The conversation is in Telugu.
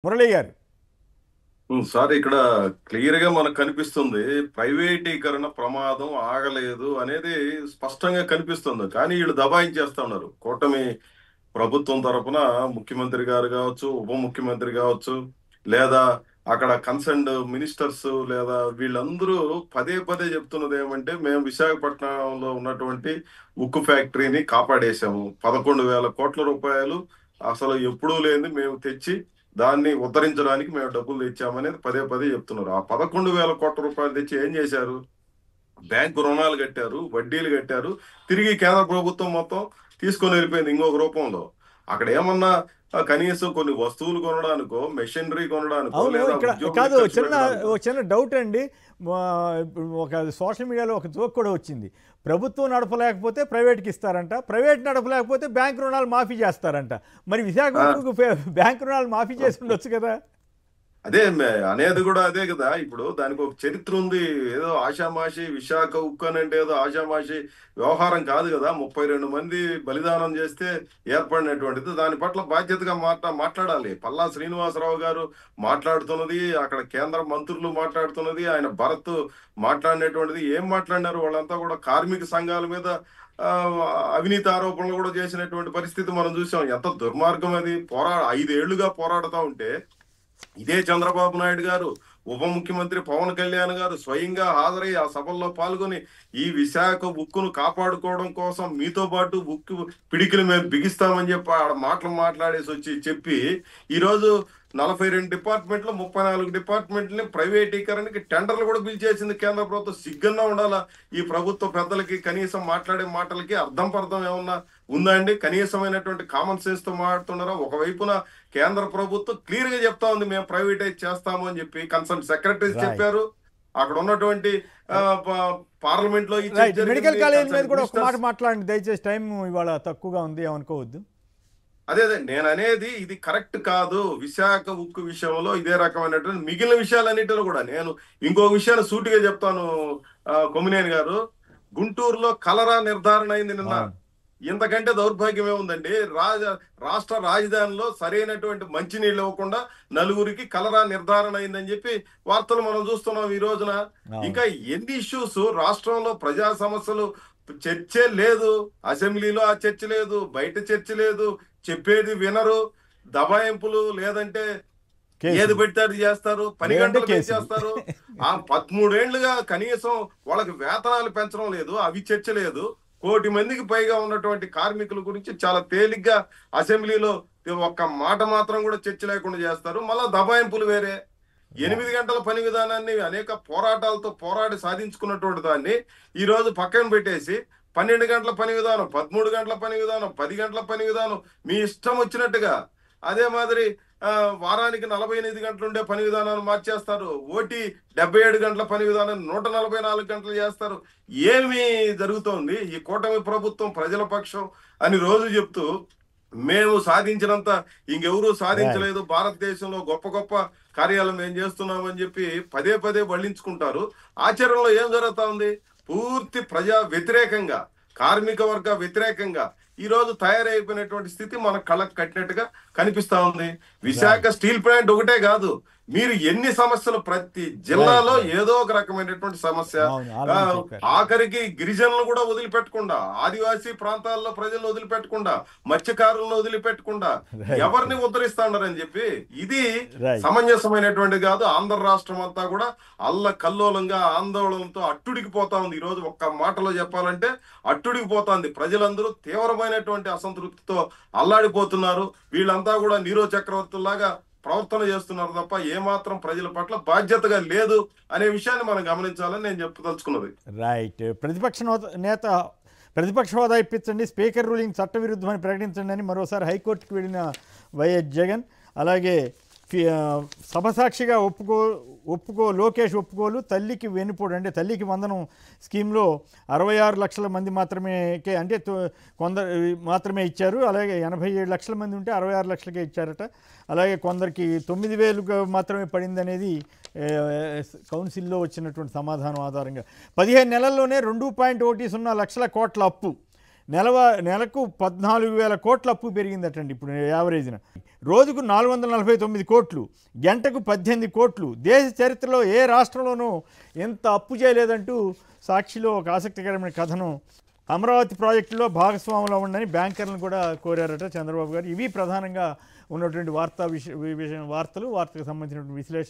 మురళి గారు. సార్ ఇక్కడ క్లియర్ గా మనకు కనిపిస్తుంది. ప్రైవేటీకరణ ప్రమాదం ఆగలేదు అనేది స్పష్టంగా కనిపిస్తుంది. కానీ వీళ్ళు దబాయించేస్తా ఉన్నారు. కూటమి ప్రభుత్వం తరపున ముఖ్యమంత్రి గారు కావచ్చు, ఉప ముఖ్యమంత్రి కావచ్చు, లేదా అక్కడ కన్సర్న్డ్ మినిస్టర్స్ లేదా వీళ్ళందరూ పదే పదే చెప్తున్నది ఏమంటే మేము విశాఖపట్నంలో ఉన్నటువంటి ఉక్కు ఫ్యాక్టరీని కాపాడేశాము. 11,000 కోట్ల రూపాయలు అసలు ఎప్పుడూ లేని మేము తెచ్చి దాన్ని ఉద్ధరించడానికి మేము డబ్బులు తెచ్చామనేది పదే పదే చెప్తున్నారు. ఆ 11,000 కోట్ల రూపాయలు తెచ్చి ఏం చేశారు? బ్యాంకు రుణాలు కట్టారు, వడ్డీలు కట్టారు, తిరిగి కేంద్ర ప్రభుత్వం మొత్తం తీసుకొని వెళ్ళిపోయింది ఇంకొక రూపంలో. అక్కడ ఏమన్నా కనీసం కొన్ని వస్తువులు కొనడానికో, మెషినరీ కొనడానికో, అవును. లేదా ఇక్కడ ఉద్యోగులకు కాదు, ఖర్చు పెట్టడానికో. చిన్న డౌట్ అండి. ఒక సోషల్ మీడియాలో ఒక జోక్ కూడా వచ్చింది. ప్రభుత్వం నడపలేకపోతే ప్రైవేట్కి ఇస్తారంట, ప్రైవేట్ నడపలేకపోతే బ్యాంక్ రుణాలు మాఫీ చేస్తారంట. మరి విశాఖ ఆ, ఉక్కుకు బ్యాంక్ రుణాలు మాఫీ చేసి ఉండొచ్చు కదా. అదే అనేది కూడా అదే కదా. ఇప్పుడు దానికి ఒక చరిత్ర ఉంది. ఏదో ఆషామాషి విశాఖ ఉక్కు అని అంటే ఏదో ఆషామాషి వ్యవహారం కాదు కదా. 32 మంది బలిదానం చేస్తే ఏర్పడినటువంటిది. దాని పట్ల బాధ్యతగా మాట్లాడాలి. పల్లా శ్రీనివాసరావు గారు మాట్లాడుతున్నది, అక్కడ కేంద్ర మంత్రులు మాట్లాడుతున్నది, ఆయన భరత్ మాట్లాడినటువంటిది. ఏం మాట్లాడినారు? వాళ్ళంతా కూడా కార్మిక సంఘాల మీద ఆ, అవినీతి ఆరోపణలు కూడా చేసినటువంటి పరిస్థితి మనం చూసాం. ఎంత దుర్మార్గం అది. 5 ఏళ్లుగా పోరాడుతూ ఉంటే ఇదే చంద్రబాబు నాయుడు గారు, ఉప ముఖ్యమంత్రి పవన్ కళ్యాణ్ గారు స్వయంగా హాజరై ఆ సభల్లో పాల్గొని ఈ విశాఖ ఉక్కును కాపాడుకోవడం కోసం మీతో పాటు ఉక్కు పిడికిలు మేము బిగిస్తామని చెప్పి ఆడ మాటలు మాట్లాడేసి వచ్చి చెప్పి ఈరోజు 42 డిపార్ట్మెంట్లు 34 డిపార్ట్మెంట్లని ప్రైవేటీకరణకి టెండర్లు కూడా పిలిచేసింది కేంద్ర ప్రభుత్వం. సిగ్గున్నా ఉండాలా ఈ ప్రభుత్వ పెద్దలకి? కనీసం మాట్లాడే మాటలకి అర్థం పర్థం ఏమన్నా ఉందా అండి? కనీసమైనటువంటి కామన్ సెన్స్ తో మాట్లాడుతున్నారా? ఒకవైపున కేంద్ర ప్రభుత్వం క్లియర్ గా చెప్తా ఉంది మేము ప్రైవేటైజ్ చేస్తాము అని చెప్పి. Concern secretaries right. చెప్పారు. అక్కడ ఉన్నటువంటి పార్లమెంట్ లో ఈ చర్చ రైట్. మెడికల్ జరిగింది. కాలేజ్ మీద కన్సర్న్ కూడా ఒక మాట మినిస్టర్స్. మాట్లాడండి దయచేసి. టైం ఇవాళ తక్కువగా ఉంది, ఏమనుకోవద్దు. అదే నేను అనేది ఇది కరెక్ట్ కాదు. విశాఖ ఉక్కు విషయంలో ఇదే రకమైనటువంటి మిగిలిన విషయాలన్నిటిలో కూడా నేను ఇంకో విషయాన్ని సూటిగా చెప్తాను. కొమ్మినేని గారు, గుంటూరులో కలరా నిర్ధారణ అయింది నిన్న. అవును. ఇంతకంటే దౌర్భాగ్యమే ఉందండి. రాష్ట్ర రాజధానిలో సరైనటువంటి మంచినీళ్ళు ఇవ్వకుండా నలుగురికి కలరా నిర్ధారణ అయిందని చెప్పి వార్తలు మనం చూస్తున్నాం ఈ రోజున. అవును. ఇంకా ఎన్ని ఇష్యూస్ రాష్ట్రంలో ప్రజా సమస్యలు చర్చే లేదు. అసెంబ్లీలో ఆ చర్చ లేదు, బయట చర్చ లేదు, చెప్పేది వినరు. దబాయింపులు, లేదంటే ఏది కేసులు పెడితే అది చేస్తారు, పని లేదంటే గంటలు కేసులు. పెంచేస్తారు. ఆ 13 ఏళ్లుగా కనీసం వాళ్ళకి వేతనాలు పెంచడం లేదు, అవి చర్చ లేదు. 1,00,00,000 మందికి పైగా ఉన్నటువంటి కార్మికుల గురించి చాలా తేలిగ్గా అసెంబ్లీలో ఒక్క మాట మాత్రం కూడా చర్చ లేకుండా చేస్తారు. మళ్ళా దబాయింపులు వేరే. 8 గంటల పని విధానాన్ని అనేక పోరాటాలతో పోరాడి సాధించుకున్నటువంటి దాన్ని ఈ రోజు పక్కన పెట్టేసి 12 గంటల పని విధానం, 13 గంటల పని విధానం, 10 గంటల పని విధానం మీ ఇష్టం వచ్చినట్టుగా. అదే మాదిరి వారానికి 48 గంటలు ఉండే పని విధానాన్ని మార్చేస్తారు. ఓటీ 77 గంటల పని విధానాన్ని 144 గంటలు చేస్తారు. ఏమి జరుగుతోంది? ఈ కూటమి ప్రభుత్వం ప్రజల పక్షం అని రోజు చెప్తూ మేము సాధించినంత ఇంకెవరూ రైట్. సాధించలేదు, భారతదేశంలో గొప్ప గొప్ప కార్యాలు మేము చేస్తున్నామని చెప్పి పదే పదే వల్లించుకుంటారు. ఆచరణలో ఏం జరుగుతా ఉంది? పూర్తి ప్రజా వ్యతిరేకంగా, కార్మిక వర్గ వ్యతిరేకంగా ఈ రోజు తయారైపోయినటువంటి స్థితి మన కళ్ళకు కట్టినట్టుగా కనిపిస్తా ఉంది. విశాఖ రైట్. స్టీల్ ప్లాంట్ ఒకటే కాదు, మీరు ఎన్ని సమస్యలు, ప్రతి రైట్. జిల్లాలో రైట్. ఏదో ఒక రకమైనటువంటి సమస్య. అవును, ఆ, ఆల్రెడీ చెప్పారు. ఆఖరికి గిరిజనులను కూడా వదిలిపెట్టకుండా, ఆదివాసీ ప్రాంతాల్లో ప్రజలను వదిలిపెట్టకుండా, మత్స్యకారులను వదిలిపెట్టకుండా రైట్. ఎవరిని ఉద్ధరిస్తాడని చెప్పి ఇది రైట్. సమంజసమైనటువంటి కాదు. ఆంధ్ర రాష్ట్రం అంతా కూడా అల్ల కల్లోలంగా ఆందోళనతో అట్టుడికి పోతా ఉంది. ఈ రోజు ఒక్క మాటలో చెప్పాలంటే అట్టుడికి పోతాంది. ప్రజలందరూ తీవ్రమైనటువంటి అసంతృప్తితో అల్లాడిపోతున్నారు. వీళ్ళంతా కూడా నీరో చక్రవర్తుల్లాగా ప్రవర్తన చేస్తున్నారు తప్ప ఏమాత్రం ప్రజల పట్ల బాధ్యతగా లేదు అనే విషయాన్ని మనం గమనించాలని నేను చెప్పదలుచుకున్నది. రైట్. నేత ప్రతిపక్ష హోదా ఇప్పించండి, స్పీకర్ రూలింగ్ చట్టవిరుద్ధమని ప్రకటించండి అని మరోసారి హైకోర్టుకు వెళ్ళిన వైఎస్ జగన్. అలాగే సభసాక్షిగా లోకేష్ ఒప్పుకోలు. తల్లికి వెన్నుపోడు అంటే తల్లికి వందనం స్కీమ్లో 66 లక్షల మంది మాత్రమే, అంటే కొందరు మాత్రమే ఇచ్చారు. అలాగే 87 లక్షల మంది ఉంటే 66 లక్షలకే ఇచ్చారట. అలాగే కొందరికి 9,000 మాత్రమే పడింది అనేది కౌన్సిల్లో వచ్చినటువంటి సమాధానం ఆధారంగా 15 నెలల్లోనే 2.10 లక్షల కోట్ల అప్పు. నెలకు 14,000 కోట్ల అప్పు పెరిగిందటండి ఇప్పుడు యావరేజ్న. రోజుకు 449 కోట్లు, గంటకు 18 కోట్లు. దేశ చరిత్రలో ఏ రాష్ట్రంలోనూ ఎంత అప్పు చేయలేదంటూ సాక్షిలో ఒక ఆసక్తికరమైన కథనం. అమరావతి ప్రాజెక్టులో భాగస్వాములు ఉండని బ్యాంకర్లను కూడా కోరారట చంద్రబాబు గారు. ఇవి ప్రధానంగా ఉన్నటువంటి వార్తలకు సంబంధించినటువంటి విశ్లేషణ.